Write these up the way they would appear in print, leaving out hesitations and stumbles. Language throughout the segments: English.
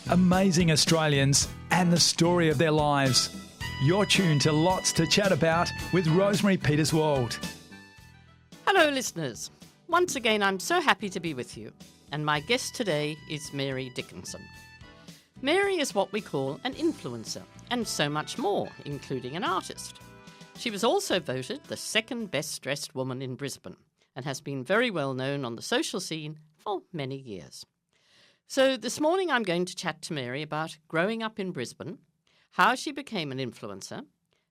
amazing Australians and the story of their lives. You're tuned to Lots to Chat About with Rosemary Peterswald. Hello, listeners. Once again, I'm so happy to be with you. And my guest today is Mary Dickinson. Mary is what we call an influencer, and so much more, including an artist. She was also voted the second best-dressed woman in Brisbane and has been very well known on the social scene for many years. So this morning I'm going to chat to Mary about growing up in Brisbane, how she became an influencer,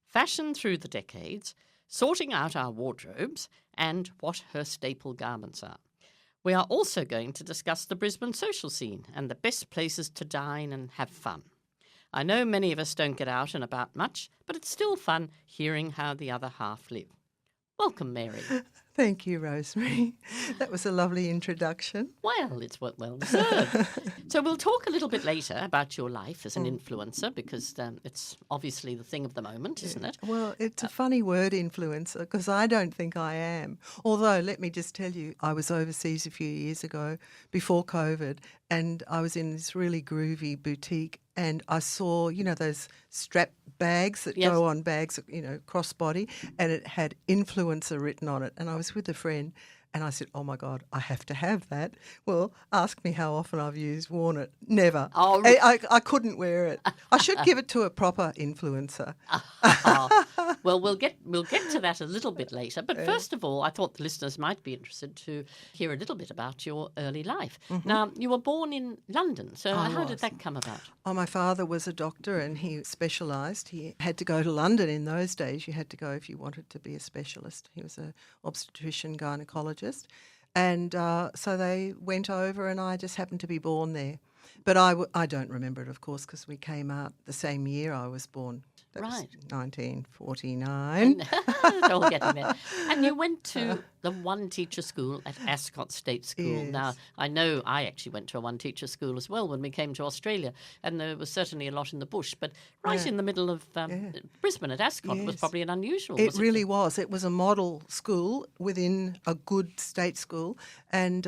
fashion through the decades, sorting out our wardrobes, and what her staple garments are. We are also going to discuss the Brisbane social scene and the best places to dine and have fun. I know many of us don't get out and about much, but it's still fun hearing how the other half live. Welcome, Mary. Thank you, Rosemary. That was a lovely introduction. Well, it's well deserved. So we'll talk a little bit later about your life as an influencer because it's obviously the thing of the moment, isn't it? Well, it's a funny word, influencer, because I don't think I am. Although, let me just tell you, I was overseas a few years ago before COVID, and I was in this really groovy boutique, and I saw, those strap bags that go on bags, crossbody, and it had influencer written on it. And I was with a friend, and I said, oh, my God, I have to have that. Well, ask me how often I've worn it. Never. Oh. I couldn't wear it. I should give it to a proper influencer. Well, we'll get to that a little bit later. But first of all, I thought the listeners might be interested to hear a little bit about your early life. Mm-hmm. Now, you were born in London, so how did that come about? Oh, my father was a doctor and he specialised. He had to go to London in those days. You had to go if you wanted to be a specialist. He was an obstetrician gynaecologist. And so they went over and I just happened to be born there. But I don't remember it, of course, because we came out the same year I was born. That was 1949. All getting there. And you went to the one-teacher school at Ascot State School. Yes. Now, I know I actually went to a one-teacher school as well when we came to Australia, and there was certainly a lot in the bush. But in the middle of Brisbane at Ascot was probably an unusual. It really was. It was a model school within a good state school, and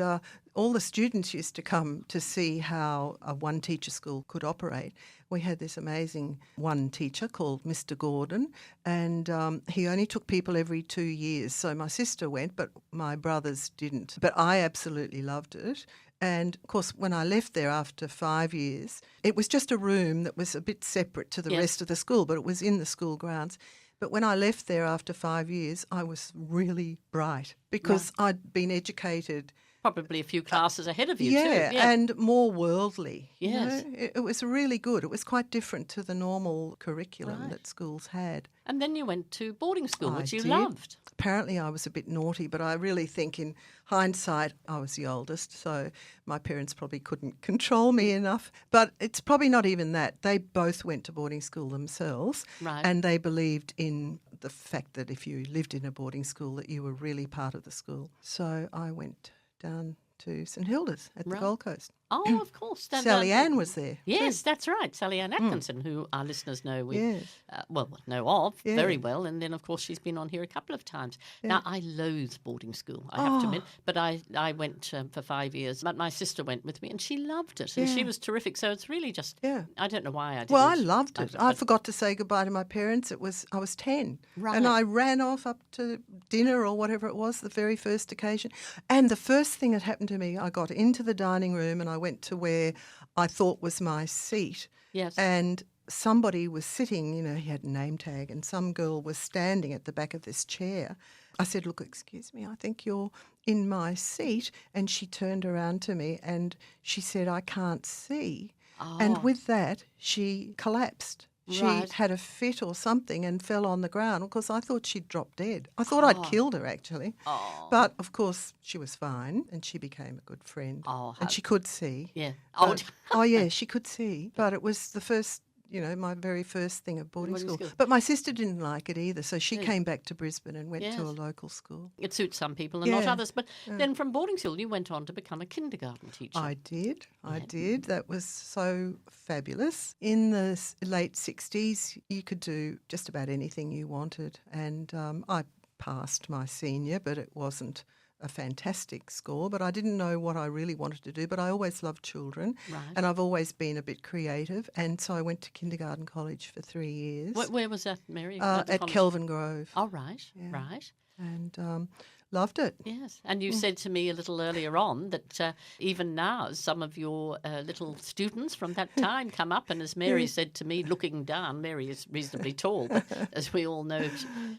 all the students used to come to see how a one-teacher school could operate. We had this amazing one teacher called Mr. Gordon, and he only took people every 2 years. So my sister went, but my brothers didn't. But I absolutely loved it. And, of course, when I left there after 5 years, it was just a room that was a bit separate to the rest of the school, but it was in the school grounds. But when I left there after 5 years, I was really bright because I'd been educated. Probably a few classes ahead of you too. Yeah, and more worldly. Yes. It was really good. It was quite different to the normal curriculum that schools had. And then you went to boarding school, which you loved. Apparently I was a bit naughty, but I really think in hindsight I was the oldest, so my parents probably couldn't control me enough. But it's probably not even that. They both went to boarding school themselves, and they believed in the fact that if you lived in a boarding school that you were really part of the school. So I went down to St Hilda's at the Gold Coast. Oh, of course. Sally Ann was there. Yes, that's right. Sally Ann Atkinson, who our listeners know know of very well. And then, of course, she's been on here a couple of times. Yeah. Now, I loathe boarding school, I have to admit. But I went for 5 years. But my sister went with me and she loved it. And she was terrific. So it's really just, I don't know why I didn't. Well, I loved it. I forgot to say goodbye to my parents. I was 10. Right. And I ran off up to dinner or whatever it was, the very first occasion. And the first thing that happened to me, I got into the dining room and I went to where I thought was my seat. Yes. And somebody was sitting, he had a name tag, and some girl was standing at the back of this chair. I said, look, excuse me, I think you're in my seat. And she turned around to me and she said, I can't see. Oh. And with that, she collapsed. She had a fit or something and fell on the ground because I thought she'd dropped dead. I thought I'd killed her, actually. Oh. But, of course, she was fine and she became a good friend. Oh, and she could see. Yeah. Yeah, she could see. But it was the first, my very first thing at boarding school. But my sister didn't like it either, so she came back to Brisbane and went to a local school. It suits some people and not others. But then from boarding school, you went on to become a kindergarten teacher. I did. That was so fabulous. In the late 60s, you could do just about anything you wanted. And I passed my senior, but it wasn't a fantastic score, but I didn't know what I really wanted to do. But I always loved children, Right. and I've always been a bit creative. And so I went to kindergarten college for 3 years. Where was that, Mary? At college? Kelvin Grove. Oh, right, Yeah. right. And loved it. Yes, and you said to me a little earlier on that even now some of your little students from that time come up, and as Mary said to me, looking down, Mary is reasonably tall, but as we all know,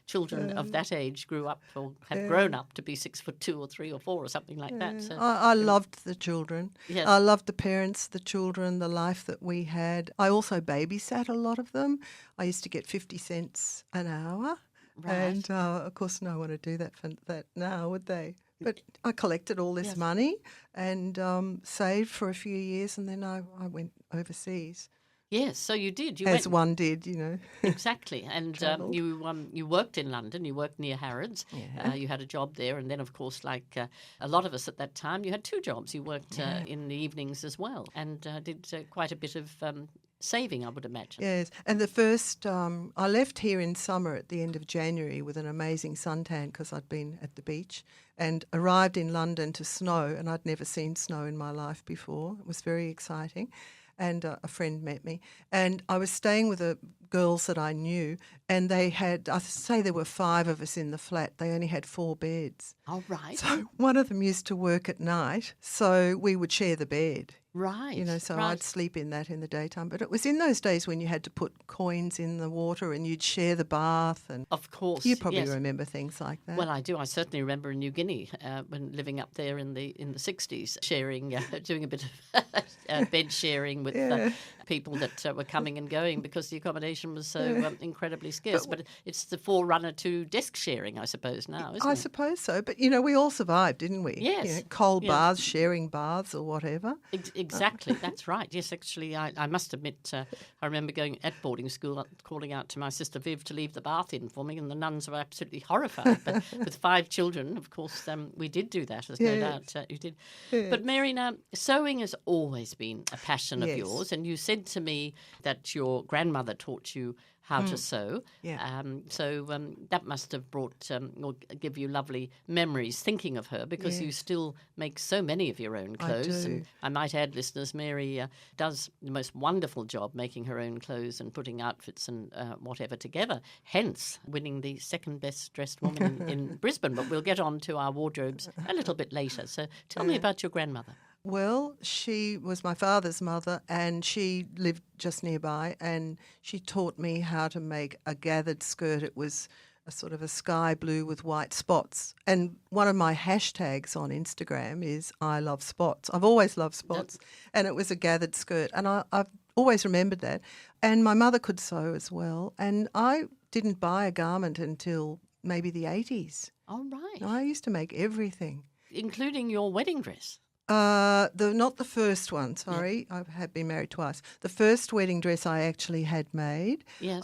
children of that age grew up or have grown up to be 6'2" or 3 or 4 or something like that. So, I loved the children. Yes. I loved the parents, the children, the life that we had. I also babysat a lot of them. I used to get 50 cents an hour. Right. And, of course, no one would do that for that now, would they? But I collected all this Yes. money and saved for a few years, and then I went overseas, yes, so you did. You as went, one did, you know. exactly, and Travelled. you worked in London. You worked near Harrods. Yeah. You had a job there, and then, of course, like a lot of us at that time, you had 2 jobs. You worked in the evenings as well, and did quite a bit of saving, I would imagine. Yes, and the first, I left here in summer at the end of January with an amazing suntan because I'd been at the beach, and arrived in London to snow, and I'd never seen snow in my life before. It was very exciting, and a friend met me, and I was staying with the girls that I knew, and they had, I say there were 5 of us in the flat. They only had 4 beds. Oh, right. So one of them used to work at night, so we would share the bed. Right. You know, so right. I'd sleep in that in the daytime. But it was in those days when you had to put coins in the water and you'd share the bath. And Of course. you probably yes. remember things like that. Well, I do. I certainly remember in New Guinea when living up there in the 60s, sharing, doing a bit of bed sharing with people that were coming and going because the accommodation was so incredibly scarce. But it's the forerunner to desk sharing, I suppose, now, isn't I it? suppose so. But, you know, we all survived, didn't we? Yes. You know, cold Yeah. baths, sharing baths or whatever. Exactly, that's right. Yes, actually, I must admit, I remember going at boarding school, calling out to my sister Viv to leave the bath in for me, and the nuns were absolutely horrified. But with 5 children, of course, we did do that, there's no doubt you did. Yes. But Mary, now, sewing has always been a passion of Yes. yours, and you said to me that your grandmother taught you how to sew. Yeah. So that must have brought or give you lovely memories thinking of her because you Yes. still make so many of your own clothes. do. And I might add, listeners, Mary does the most wonderful job making her own clothes and putting outfits and whatever together, hence winning the second best dressed woman in Brisbane. But we'll get on to our wardrobes a little bit later. So tell me about your grandmother. Well, she was my father's mother and she lived just nearby, and she taught me how to make a gathered skirt. It was a sort of a sky blue with white spots. And one of my hashtags on Instagram is I love spots. I've always loved spots. And it was a gathered skirt. And I've always remembered that. And my mother could sew as well. And I didn't buy a garment until maybe the 80s. All right. I used to make everything. Including your wedding dress. Not the first one, sorry. I have been married twice. The first wedding dress I actually had made. Yes.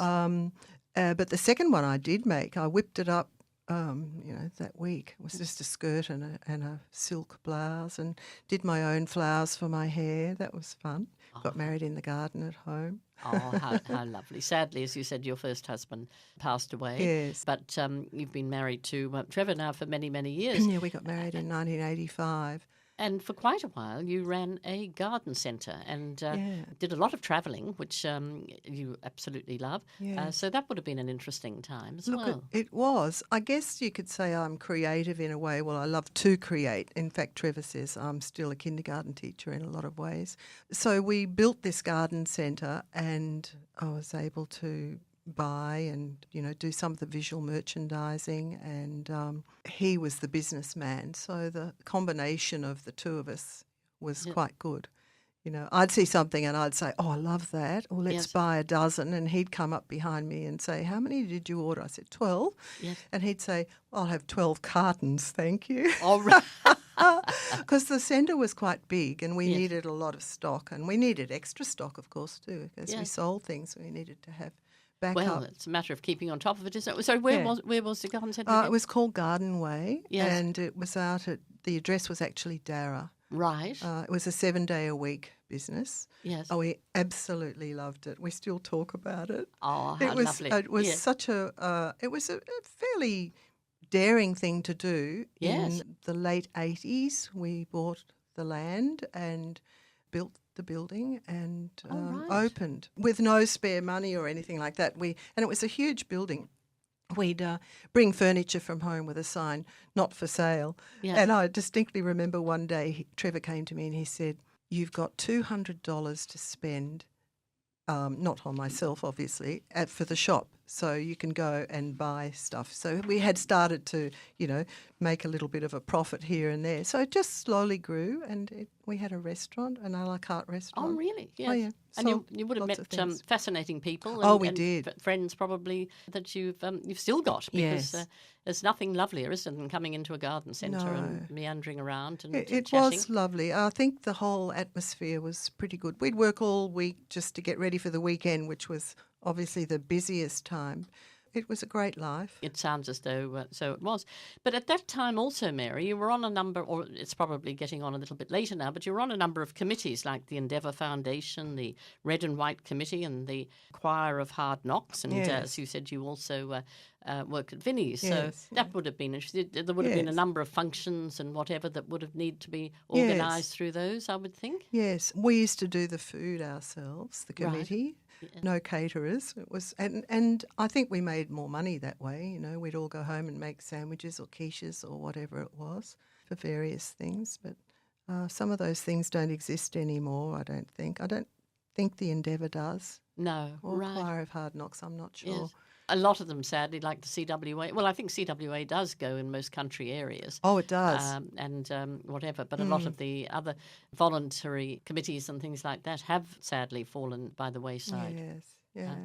But the second one I did make. I whipped it up, that week. It was just a skirt and a silk blouse, and did my own flowers for my hair. That was fun. Got married in the garden at home. Oh, how lovely. Sadly, as you said, your first husband passed away. Yes. But you've been married to Trevor now for many, many years. Yeah, we got married in 1985. And for quite a while, you ran a garden centre and did a lot of travelling, which you absolutely love. Yes. So that would have been an interesting time as Look, well. it was. I guess you could say I'm creative in a way. Well, I love to create. In fact, Trevor says I'm still a kindergarten teacher in a lot of ways. So we built this garden centre, and I was able to buy and, do some of the visual merchandising, and he was the businessman. So the combination of the two of us was quite good. I'd see something and I'd say, oh, I love that, or let's buy a dozen, and he'd come up behind me and say, how many did you order? I said, 12. Yes. And he'd say, I'll have 12 cartons, thank you. All right. Because the centre was quite big and we needed a lot of stock, and we needed extra stock, of course, too. As we sold things, we needed to have backup. Well, it's a matter of keeping on top of it, isn't it? So where was the garden centre? It was called Garden Way, Yes. and it was the address was actually Darra. Right. It was a 7-day-a-week business. Yes. Oh, we absolutely loved it. We still talk about it. Oh, how it was, lovely. It was such a. It was a fairly daring thing to do. Yes. In the late 80s, we bought the land and built the building and right. opened with no spare money or anything like that. And it was a huge building. We'd bring furniture from home with a sign, not for sale. Yes. And I distinctly remember one day Trevor came to me and he said, "You've got $200 to spend, not on myself, obviously, for the shop. So you can go and buy stuff." So we had started to, make a little bit of a profit here and there. So it just slowly grew, and we had a restaurant, an a la carte restaurant. Oh, really? Yes. Oh, yeah. And Sold you would have lots of met things. fascinating people. Oh, And, we and did. Friends probably that you've still got, because Yes. there's nothing lovelier, is there, than coming into a garden centre and No. meandering around and It chatting. was lovely. I think the whole atmosphere was pretty good. We'd work all week just to get ready for the weekend, which was obviously the busiest time. It was a great life. It sounds as though so it was. But at that time also, Mary, you were on a number, or it's probably getting on a little bit later now, but you were on a number of committees like the Endeavour Foundation, the Red and White Committee and the Choir of Hard Knocks. And Yes. as you said, you also work at Vinnie's. Yes, So that would have been interesting. There would have been a Yes. number of functions and whatever that would have need to be Yes. organised through those, I would think. Yes, we used to do the food ourselves, the Right. committee. Yeah. No caterers. It was, and I think we made more money that way. We'd all go home and make sandwiches or quiches or whatever it was for various things. But some of those things don't exist anymore. I don't think. I don't think the Endeavour does. No, Or right. Choir of Hard Knocks. I'm not sure. Yes. A lot of them, sadly, like the CWA. Well, I think CWA does go in most country areas. Oh, it does. And whatever. But a lot of the other voluntary committees and things like that have sadly fallen by the wayside. Yes. Yeah.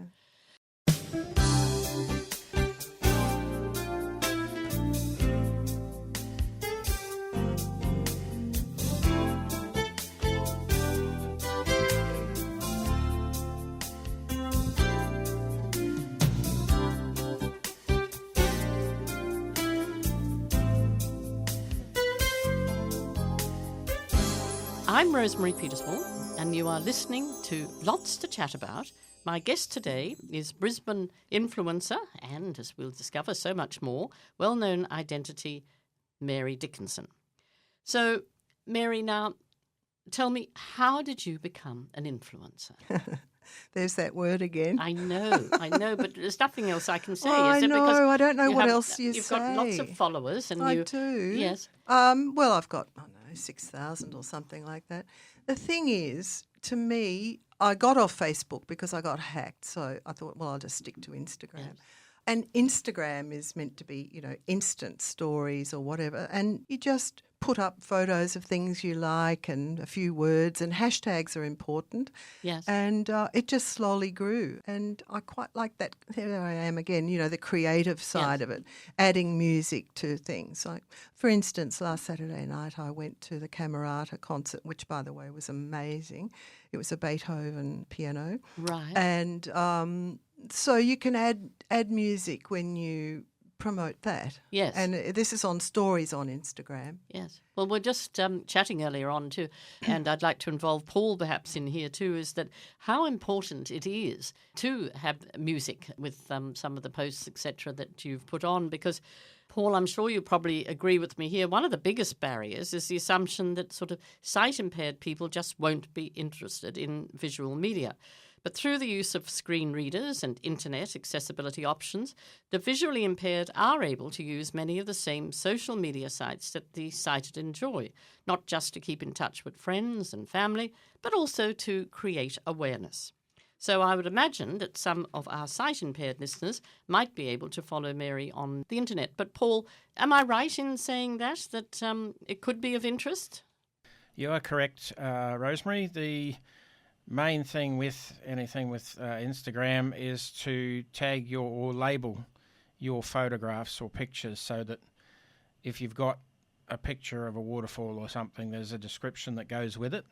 I'm Rosemary Peterswald, and you are listening to Lots to Chat About. My guest today is Brisbane influencer and, as we'll discover, so much more, well-known identity Mary Dickinson. So, Mary, now tell me, how did you become an influencer? There's that word again. I know, but there's nothing else I can say. I is there? know. Because I don't know what have- else you You've say. got lots of followers, and I you do. Yes. Well, I've got, 6,000 or something like that. The thing is, to me, I got off Facebook because I got hacked. So I thought, well, I'll just stick to Instagram. Yes. And Instagram is meant to be, instant stories or whatever. And you just put up photos of things you like and a few words, and hashtags are important. Yes. And it just slowly grew. And I quite like that. There I am again, the creative side of it, adding music to things. Like, for instance, last Saturday night I went to the Camerata concert, which, by the way, was amazing. It was a Beethoven piano. Right. And so you can add music when you promote that. Yes. And this is on stories on Instagram. Yes. Well, we're just chatting earlier on too, and I'd like to involve Paul perhaps in here too, is that how important it is to have music with some of the posts, etc., that you've put on, because Paul, I'm sure you probably agree with me here, one of the biggest barriers is the assumption that sort of sight-impaired people just won't be interested in visual media. But through the use of screen readers and internet accessibility options, the visually impaired are able to use many of the same social media sites that the sighted enjoy, not just to keep in touch with friends and family, but also to create awareness. So I would imagine that some of our sight-impaired listeners might be able to follow Mary on the internet. But Paul, am I right in saying that it could be of interest? You are correct, Rosemary. The main thing with anything with Instagram is to tag or label your photographs or pictures, so that if you've got a picture of a waterfall or something, there's a description that goes with it,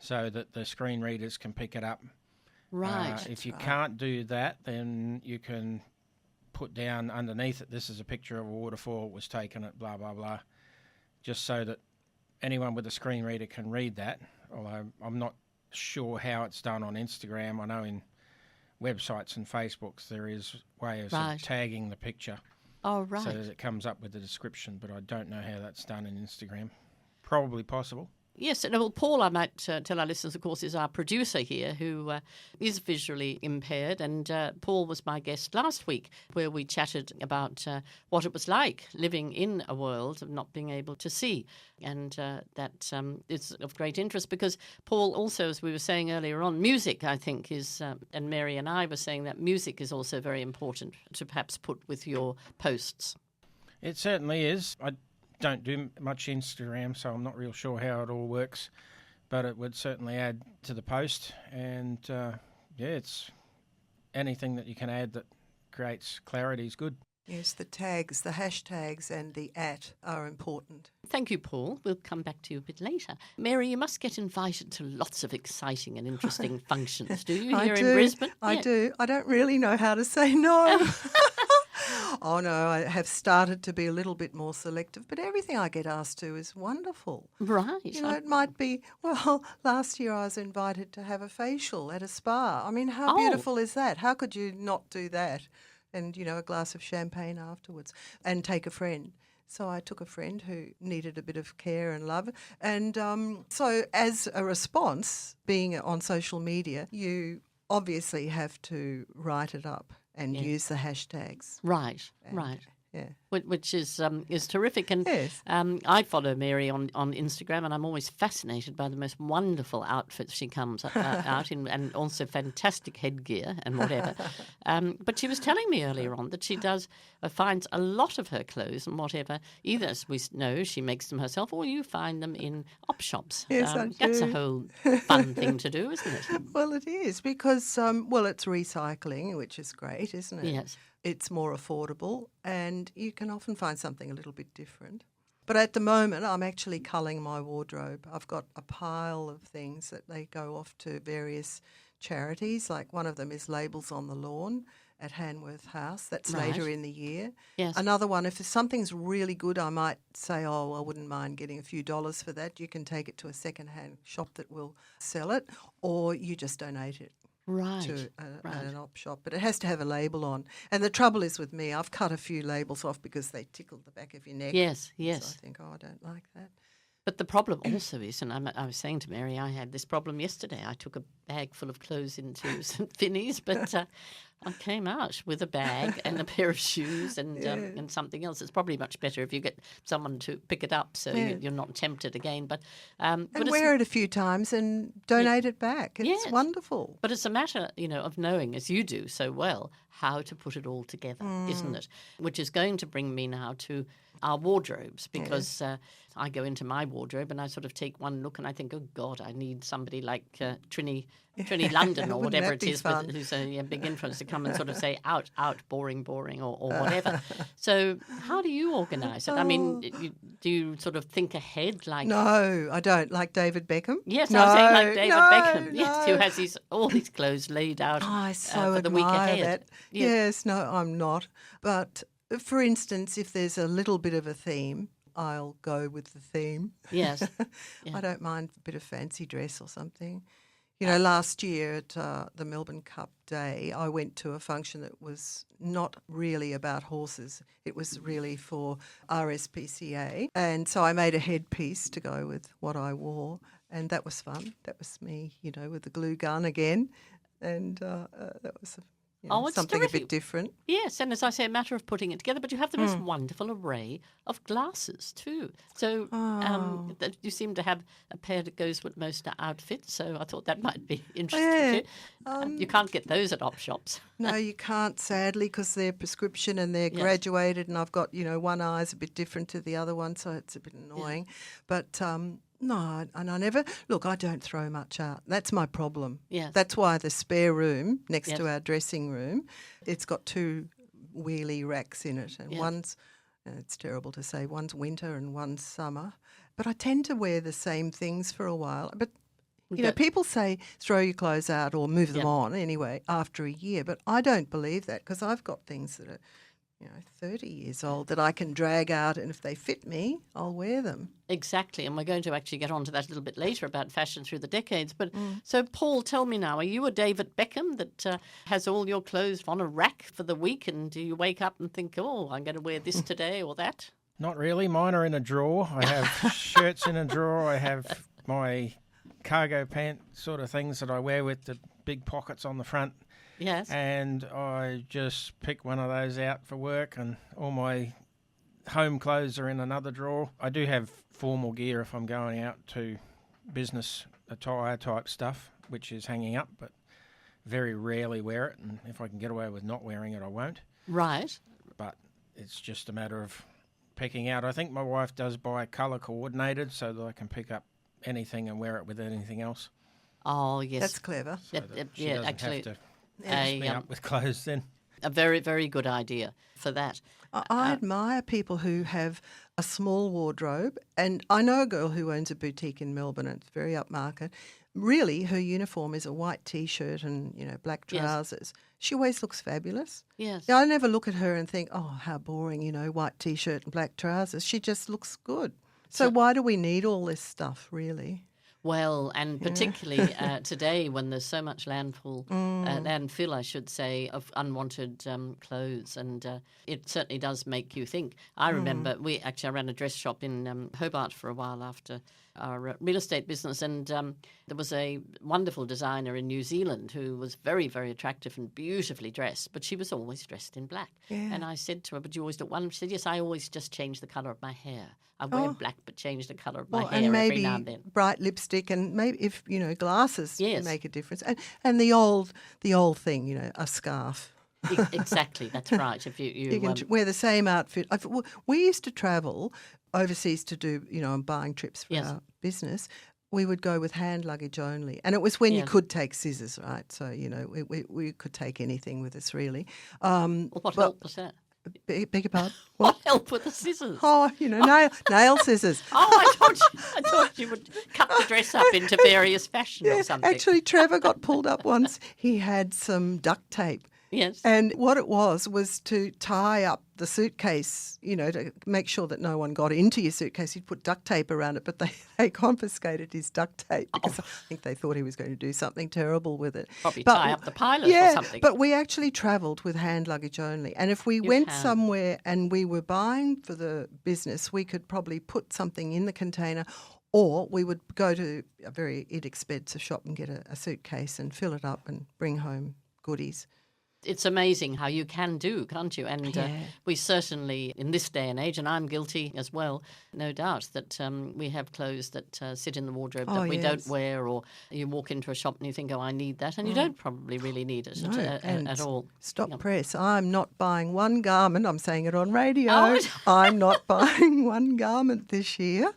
so that the screen readers can pick it up. Right. If you can't do that, then you can put down underneath it, this is a picture of a waterfall, was taken at blah, blah, blah, just so that anyone with a screen reader can read that, although I'm not sure how it's done on Instagram. I know in websites and Facebooks there is ways Right. of tagging the picture. Oh, right. so that it comes up with the description, but I don't know how that's done in Instagram. Probably possible. Yes, and well, Paul, I might tell our listeners, of course, is our producer here who is visually impaired. And Paul was my guest last week where we chatted about what it was like living in a world of not being able to see. And that is of great interest because Paul also, as we were saying earlier on, music, I think, is, and Mary and I were saying that music is also very important to perhaps put with your posts. It certainly is. I don't do much Instagram, so I'm not real sure how it all works, but it would certainly add to the post. And it's anything that you can add that creates clarity is good. Yes, the tags, the hashtags and the @ are important. Thank you, Paul. We'll come back to you a bit later. Mary, you must get invited to lots of exciting and interesting functions, do you, here in Brisbane? I do. I don't really know how to say no. Oh, no, I have started to be a little bit more selective, but everything I get asked to is wonderful. Right. You know, it might be, well, last year I was invited to have a facial at a spa. I mean, how beautiful is that? How could you not do that? And, you know, a glass of champagne afterwards and take a friend. So I took a friend who needed a bit of care and love. And so as a response, being on social media, you obviously have to write it up and use the hashtags. Right, And, right. Yeah. Which is terrific. And Yes. I follow Mary on Instagram, and I'm always fascinated by the most wonderful outfits she comes out in, and also fantastic headgear and whatever. But she was telling me earlier on that she finds a lot of her clothes and whatever, either, as we know, she makes them herself, or you find them in op shops. Yes, I That's a do. whole fun thing to do, isn't it? Well, it is because, it's recycling, which is great, isn't it? Yes. It's more affordable and you can often find something a little bit different. But at the moment, I'm actually culling my wardrobe. I've got a pile of things that they go off to various charities. Like one of them is Labels on the Lawn at Hanworth House. That's Right. later in the year. Yes. Another one, if something's really good, I might say, I wouldn't mind getting a few dollars for that. You can take it to a second-hand shop that will sell it, or you just donate it Right. to right. an op shop. But it has to have a label on. And the trouble is with me, I've cut a few labels off because they tickle the back of your neck. Yes, So yes. I think, I don't like that. But the problem also is, and I was saying to Mary, I had this problem yesterday. I took a bag full of clothes into St Vinny's, but I came out with a bag and a pair of shoes and something else. It's probably much better if you get someone to pick it up so you're not tempted again. But And wear it a few times and donate it back. It's Yes. wonderful. But it's a matter, of knowing, as you do so well, how to put it all together, isn't it? Which is going to bring me now to our wardrobes, because I go into my wardrobe and I sort of take one look and I think, oh God, I need somebody like Trini London or Wouldn't whatever that it be is, fun? who's a big influence, to come and sort of say, out, boring, or whatever. So how do you organise it? I mean, do you sort of think ahead like... No, I don't. Like David Beckham? Yes, no, I was saying like David no, Beckham, yes, no. who has all his clothes laid out I so for the week admire ahead. that. Yeah. Yes, no, I'm not. But for instance, if there's a little bit of a theme, I'll go with the theme. Yes. Yeah. I don't mind a bit of fancy dress or something. Last year at the Melbourne Cup Day, I went to a function that was not really about horses. It was really for RSPCA. And so I made a headpiece to go with what I wore, and that was fun. That was me, with the glue gun again. And that was It's something terrific. a bit different. Yes, and as I say, a matter of putting it together. But you have the most wonderful array of glasses too. So that you seem to have a pair that goes with most outfits. So I thought that might be interesting too. You can't get those at op shops. No, you can't, sadly, because they're prescription and they're graduated, and I've got, one eye's a bit different to the other one, so it's a bit annoying. But no, and I never... Look, I don't throw much out. That's my problem. Yes. That's why the spare room next Yes. to our dressing room, it's got two wheelie racks in it, and Yes. one's, it's terrible to say, one's winter and one's summer. But I tend to wear the same things for a while. But, people say throw your clothes out or move them on anyway after a year, but I don't believe that, because I've got things that are... 30 years old that I can drag out, and if they fit me, I'll wear them. Exactly, and we're going to actually get on to that a little bit later about fashion through the decades. But so, Paul, tell me now, are you a David Beckham that has all your clothes on a rack for the week, and do you wake up and think, oh, I'm going to wear this today or that? Not really. Mine are in a drawer. I have shirts in a drawer. I have my cargo pant sort of things that I wear with the big pockets on the front. Yes. And I just pick one of those out for work, and all my home clothes are in another drawer. I do have formal gear if I'm going out to business attire type stuff, which is hanging up, but very rarely wear it. And if I can get away with not wearing it, I won't. Right. But it's just a matter of picking out. I think my wife does buy colour coordinated so that I can pick up anything and wear it with anything else. Oh, yes. That's clever. So that she doesn't have to mess me up with clothes then. A very, very good idea for that. I admire people who have a small wardrobe, and I know a girl who owns a boutique in Melbourne, and it's very upmarket. Really, her uniform is a white T-shirt and, black trousers. Yes. She always looks fabulous. Yes. I never look at her and think, oh, how boring, white T-shirt and black trousers. She just looks good. So why do we need all this stuff, really? Well, and particularly today when there's so much landfill, I should say, of unwanted clothes, and it certainly does make you think. I remember I ran a dress shop in Hobart for a while after our real estate business, and there was a wonderful designer in New Zealand who was very, very attractive and beautifully dressed, but she was always dressed in black. Yeah. And I said to her, but you always do one? She said, yes, I always just change the colour of my hair. I wear black but change the colour of my hair every now and then. Bright lipstick, and maybe if glasses make a difference. And the old thing, a scarf. Exactly, that's right. If you can wear the same outfit. We used to travel overseas to do, buying trips for our business. We would go with hand luggage only, and it was when you could take scissors, right? So we could take anything with us, really. What help was that? Beg your pardon? What help with the scissors? Oh, nail scissors. Oh, I thought you would cut the dress up into various fashion or something. Actually, Trevor got pulled up once. He had some duct tape. Yes. And what it was to tie up the suitcase, to make sure that no one got into your suitcase. He'd put duct tape around it, but they confiscated his duct tape because I think they thought he was going to do something terrible with it. Probably tie up the pilot or something. But we actually travelled with hand luggage only. And if we went somewhere and we were buying for the business, we could probably put something in the container, or we would go to a very inexpensive shop and get a suitcase and fill it up and bring home goodies. It's amazing how you can do, can't you? And we certainly, in this day and age, and I'm guilty as well, no doubt, that we have clothes that sit in the wardrobe that we don't wear, or you walk into a shop and you think, oh, I need that, and you don't probably really need it at all. Stop press. I'm not buying one garment. I'm saying it on radio. I'm not buying one garment this year.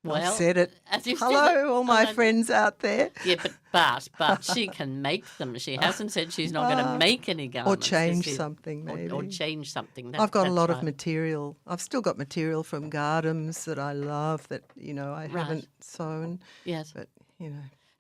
Well, I've said it. Hello, all my friends out there. Yeah, but she can make them. She hasn't said she's not going to make any garments. Or change something, maybe. Or change something. I've got a lot of material. I've still got material from Gardens that I love that, I haven't sewn. Yes. But,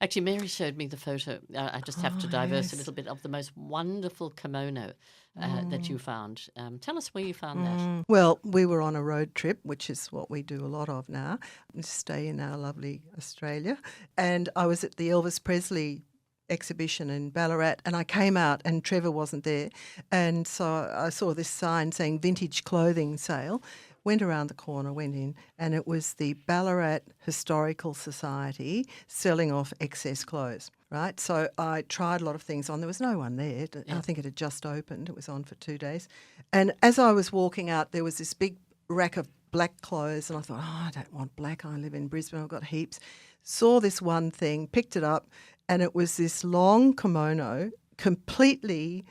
Actually, Mary showed me the photo. I just have to diverse a little bit of the most wonderful kimono that you found. Tell us where you found that. Well, we were on a road trip, which is what we do a lot of now, stay in our lovely Australia. And I was at the Elvis Presley exhibition in Ballarat, and I came out and Trevor wasn't there. And so I saw this sign saying vintage clothing sale. Went around the corner, went in, and it was the Ballarat Historical Society selling off excess clothes, right? So I tried a lot of things on. There was no one there. Yeah. I think it had just opened. It was on for 2 days. And as I was walking out, there was this big rack of black clothes, and I thought, I don't want black. I live in Brisbane. I've got heaps. Saw this one thing, picked it up, and it was this long kimono completely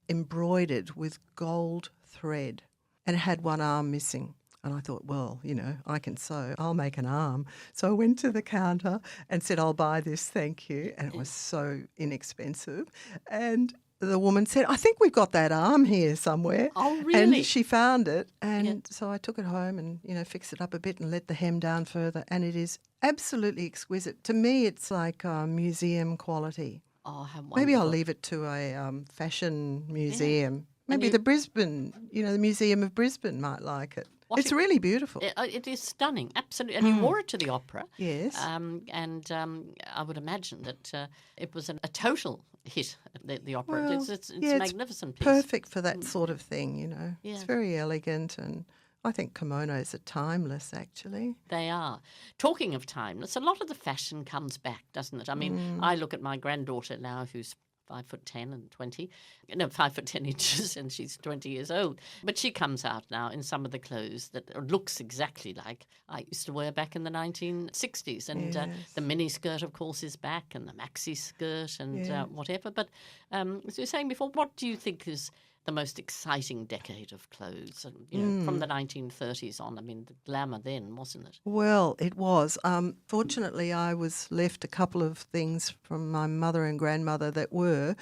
embroidered with gold thread, and it had one arm missing. And I thought, well, I can sew. I'll make an arm. So I went to the counter and said, I'll buy this, thank you. And it was so inexpensive. And the woman said, I think we've got that arm here somewhere. Oh, really? And she found it. And so I took it home and, fixed it up a bit and let the hem down further. And it is absolutely exquisite. To me, it's like museum quality. Oh, how wonderful. Maybe I'll leave it to a fashion museum. Maybe the Brisbane, the Museum of Brisbane might like it. It's really beautiful. It is stunning, absolutely. And you wore it to the opera. Yes. And I would imagine that it was a total hit, the opera. Well, it's a magnificent piece. Perfect for that sort of thing, Yeah. It's very elegant, and I think kimonos are timeless, actually. They are. Talking of timeless, a lot of the fashion comes back, doesn't it? I mean, I look at my granddaughter now, who's 5'10" and 20. No, 5'10" inches, and she's 20 years old. But she comes out now in some of the clothes that looks exactly like I used to wear back in the 1960s. And the mini skirt, of course, is back, and the maxi skirt, and whatever. But as you were saying before, what do you think is the most exciting decade of clothes? And, from the 1930s on, I mean, the glamour then, wasn't it? Well, it was. Fortunately, I was left a couple of things from my mother and grandmother that were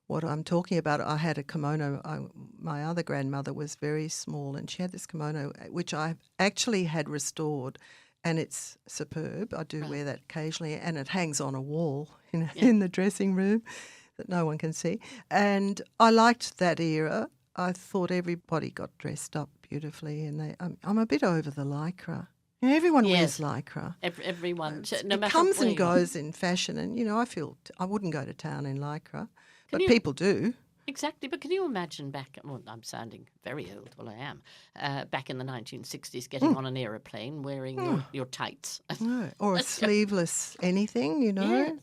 what I'm talking about. I had a kimono. My other grandmother was very small, and she had this kimono, which I actually had restored, and it's superb. I do wear that occasionally, and it hangs on a wall in the dressing room that no one can see. And I liked that era. I thought everybody got dressed up beautifully, and I'm a bit over the lycra. Everyone wears lycra. Everyone. It comes and goes in fashion, and I feel I wouldn't go to town in lycra, but people do. Exactly, but can you imagine back, well, I'm sounding very old, well I am, back in the 1960s getting on an aeroplane wearing your tights. No, or a sleeveless anything, Yeah.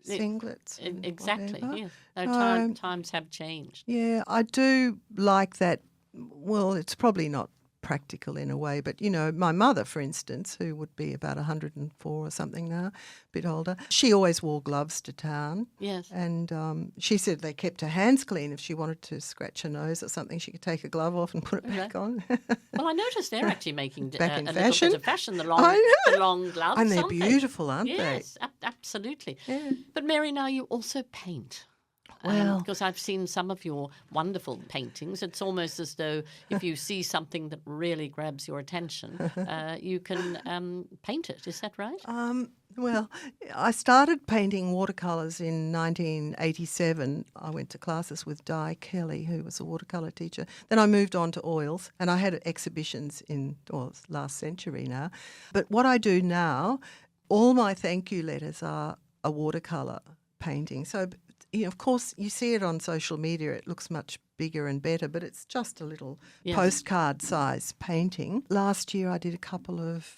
Singlets. Exactly, whatever. yeah. Times have changed. Yeah, I do like that. Well, it's probably not practical in a way, but my mother, for instance, who would be about 104 or something now, a bit older, she always wore gloves to town. Yes. And she said they kept her hands clean. If she wanted to scratch her nose or something, she could take a glove off and put it back on. Well, I noticed they're actually making back in a fashion. little bit of fashion, the long gloves. And they're aren't beautiful, aren't they? Yes, absolutely. Yeah. But Mary, now you also paint. Well, because I've seen some of your wonderful paintings. It's almost as though if you see something that really grabs your attention, you can paint it. Is that right? Well, I started painting watercolours in 1987. I went to classes with Di Kelly, who was a watercolour teacher. Then I moved on to oils, and I had exhibitions in last century now. But what I do now, all my thank you letters are a watercolour painting. So, of course, you see it on social media. It looks much bigger and better, but it's just a little postcard-size painting. Last year I did a couple of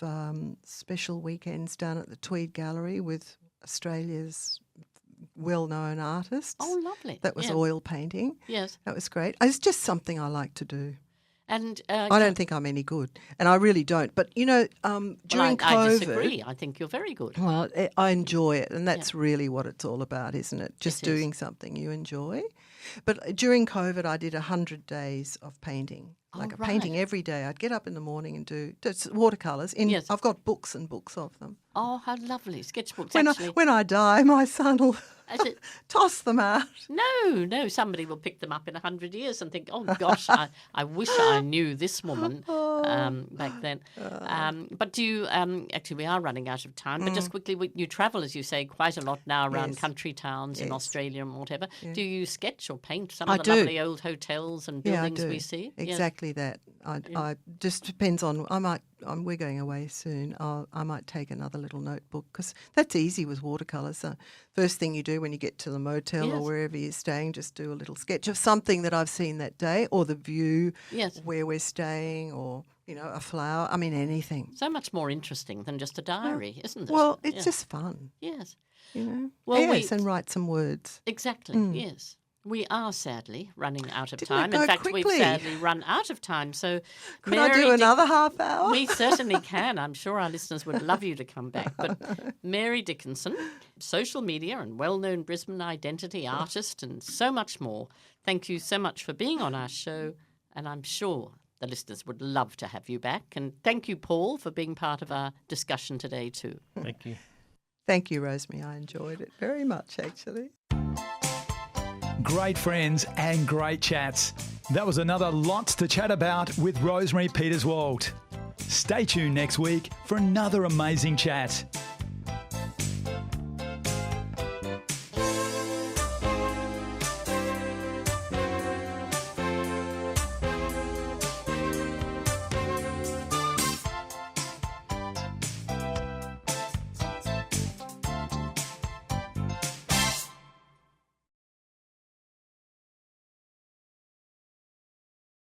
special weekends down at the Tweed Gallery with Australia's well-known artists. Oh, lovely. That was oil painting. Yes. That was great. It's just something I like to do. And I don't think I'm any good, and I really don't. But, during COVID... I disagree. I think you're very good. Well, I enjoy it, and that's really what it's all about, isn't it? Just doing something you enjoy. But during COVID, I did 100 days of painting, painting every day. I'd get up in the morning and do watercolours. I've got books and books of them. Oh, how lovely. Sketchbooks, When I die, my son will toss them out. No, somebody will pick them up in 100 years and think, oh, gosh, I wish I knew this woman back then. But do you, actually, we are running out of time, but just quickly, you travel, as you say, quite a lot now around country towns in Australia and whatever. Yeah. Do you sketch or paint some of the lovely old hotels and buildings we see? Exactly that. I just depends on, we're going away soon. I might take another little notebook because that's easy with watercolours. So first thing you do when you get to the motel or wherever you're staying, just do a little sketch of something that I've seen that day, or the view, where we're staying, or a flower. I mean, anything. So much more interesting than just a diary, isn't it? Well, it's just fun. Yes. Well, and write some words. Exactly. Yes. We are sadly running out of time. In fact, quickly? we've sadly run out of time. So, could I do another half hour? We certainly can. I'm sure our listeners would love you to come back. But Mary Dickinson, social media and well-known Brisbane identity artist, and so much more. Thank you so much for being on our show, and I'm sure the listeners would love to have you back. And thank you, Paul, for being part of our discussion today too. Thank you. Thank you, Rosemary. I enjoyed it very much, actually. Great friends and great chats. That was another Lots to Chat About with Rosemary Peterswald. Stay tuned next week for another amazing chat.